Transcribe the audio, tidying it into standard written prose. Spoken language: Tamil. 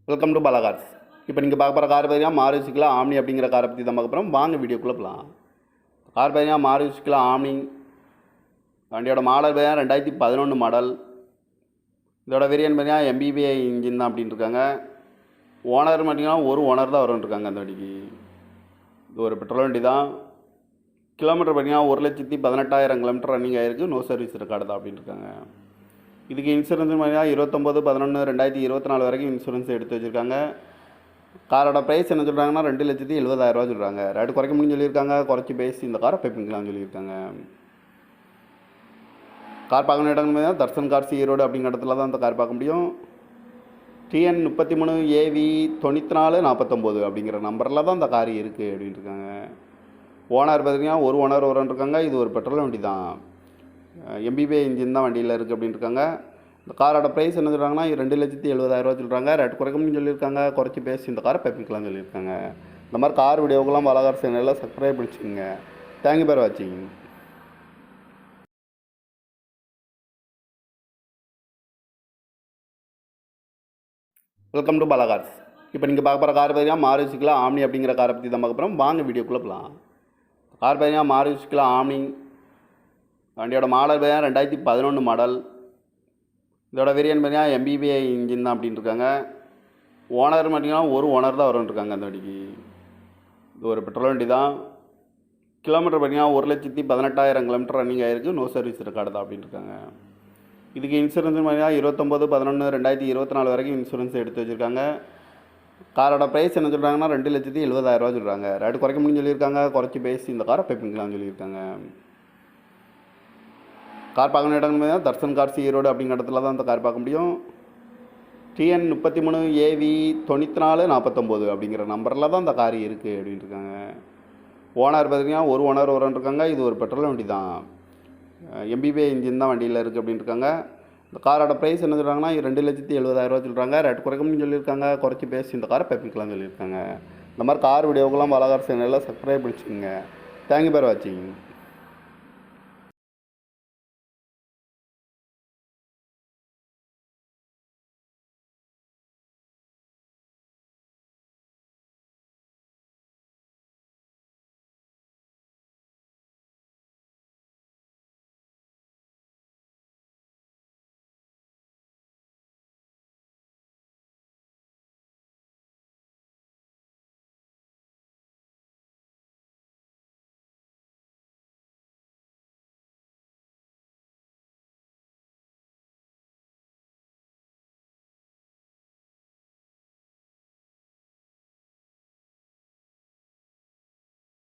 Welcome to Bala cars. இப்போ நீங்கள் பார்க்க போகிற கார் பார்த்தீங்கன்னா மாருதிக்குள்ள ஆம்னி அப்படிங்கிற காரை பற்றி தான் பார்க்க போகிறோம். வாங்க வீடியோக்குள்ளே போகலாம். கார் பார்த்தீங்கன்னா மாருதிக்குள்ள ஆம்னி. வண்டியோட மாடல் பார்த்தீங்கன்னா 2011 மாடல். இதோட வேரியன்ட் பார்த்தீங்கன்னா MBBI இன்ஜின் தான் அப்படின்னு இருக்காங்க. ஓனர் பார்த்தீங்கன்னா ஒரு ஓனர் தான் வரும்னு அந்த வண்டிக்கு. இது ஒரு பெட்ரோல் வண்டி தான். கிலோமீட்டர் பார்த்தீங்கன்னா 1,18,000 கிலோமீட்டர் ரன்னிங் ஆகிருக்கு. நோ சர்வீஸ் ரெக்கார்டு தான் அப்படின்னு இருக்காங்க. இதுக்கு இன்சூரன்ஸ் பார்த்தீங்கன்னா 29/11/2024 வரைக்கும் இன்சூரன்ஸ் எடுத்து வச்சுருக்காங்க. காரோட ப்ரைஸ் என்ன சொல்கிறாங்கன்னா 2,70,000 சொல்கிறாங்க. ரேட்டு குறைக்க முடியும்னு சொல்லியிருக்காங்க. குறைச்சி பேசி இந்த காரை பைப்பிங்கலாம்னு சொல்லியிருக்காங்க. கார் பார்க்கணும் இடங்கள் பார்த்தீங்கன்னா தர்சன் கார்ஸ் ஈரோடு அப்படிங்கிற இடத்துல தான் அந்த கார் பார்க்க முடியும். TN 33AV 9449 அப்படிங்கிற நம்பரில் தான் அந்த கார் இருக்குது அப்படின்ட்டு இருக்காங்க. ஓனர் பார்த்தீங்கன்னா ஒரு ஓனர் இருக்காங்க. இது ஒரு பெட்ரோல் வண்டி தான். MBBI இன்ஜின் தான் வண்டியில் இருக்குது அப்படின்னு இருக்காங்க. இந்த காரோட ப்ரைஸ் என்ன சொல்கிறாங்கன்னா 2,70,000 சொல்கிறாங்க. ரேட் குறைக்கணும்னு சொல்லியிருக்காங்க. குறைச்சி பேசி இந்த காரை பைப்பிங்கலாம்னு சொல்லியிருக்காங்க. இந்த மாதிரி கார் வீடியோக்கெல்லாம் பாலா கார்ஸ் சேனலில் சப்ஸ்கிரைப் பண்ணிச்சுங்க. தேங்க்யூ ஃபார் வாட்சிங். Welcome to Bala cars. இப்போ நீங்கள் பார்க்க போகிற கார் பார்த்தீங்கன்னா மாருதிக்குள்ள ஆம்னி அப்படிங்கிற காரை பற்றி தான் பார்க்க போகிறோம். வாங்க வீடியோக்குள்ளே போகலாம். கார் பார்த்தீங்கன்னா மாருதிக்குள்ள ஆம்னி. வண்டியோட மாடல் பார்த்தீங்கன்னா 2011 மாடல். இதோட வேரியன்ட் பார்த்தீங்கன்னா MBBI இன்ஜின் தான் அப்படின்னு இருக்காங்க. ஓனர் பார்த்தீங்கன்னா ஒரு ஓனர் தான் வரும்னு அந்த வண்டிக்கு. இது ஒரு பெட்ரோல் வண்டி தான். கிலோமீட்டர் பார்த்தீங்கன்னா 1,18,000 கிலோமீட்டர் ரன்னிங் ஆகிருக்கு. நோ சர்வீஸ் ரெக்கார்டு தான் அப்படின்னு இருக்காங்க. இதுக்கு இன்சூரன்ஸ் பார்த்தீங்கன்னா 29/11/2024 வரைக்கும் இன்சூரன்ஸ் எடுத்து வச்சுருக்காங்க. காரோட ப்ரைஸ் என்ன சொல்கிறாங்கன்னா 2,70,000 சொல்கிறாங்க. ரேட்டு குறைக்க முடியும்னு சொல்லியிருக்காங்க. குறைச்சி பேசி இந்த காரை பைப்பிங்கலாம்னு சொல்லியிருக்காங்க. கார் பார்க்கணும் இடங்கள் பார்த்தீங்கன்னா தர்சன் கார்ஸ் ஈரோடு அப்படிங்கிற இடத்துல தான் அந்த கார் பார்க்க முடியும். TN 33AV 9449 அப்படிங்கிற நம்பரில் தான் அந்த கார் இருக்குது அப்படின்ட்டு இருக்காங்க. ஓனர் பார்த்தீங்கன்னா ஒரு ஓனர் இருக்காங்க. இது ஒரு பெட்ரோல் வண்டி தான். MBBI இன்ஜின் தான் வண்டியில் இருக்குது அப்படின்னு இருக்காங்க. இந்த காரோட ப்ரைஸ் என்ன சொல்கிறாங்கன்னா 2,70,000 சொல்கிறாங்க. ரேட் குறைக்கணும்னு சொல்லியிருக்காங்க. குறைச்சி பேசி இந்த காரை பைப்பிங்கலாம்னு சொல்லியிருக்காங்க. இந்த மாதிரி கார் வீடியோக்கெல்லாம் பாலா கார்ஸ் சேனலில் சப்ஸ்கிரைப் பண்ணிச்சுங்க. தேங்க்யூ ஃபார் வாட்சிங்.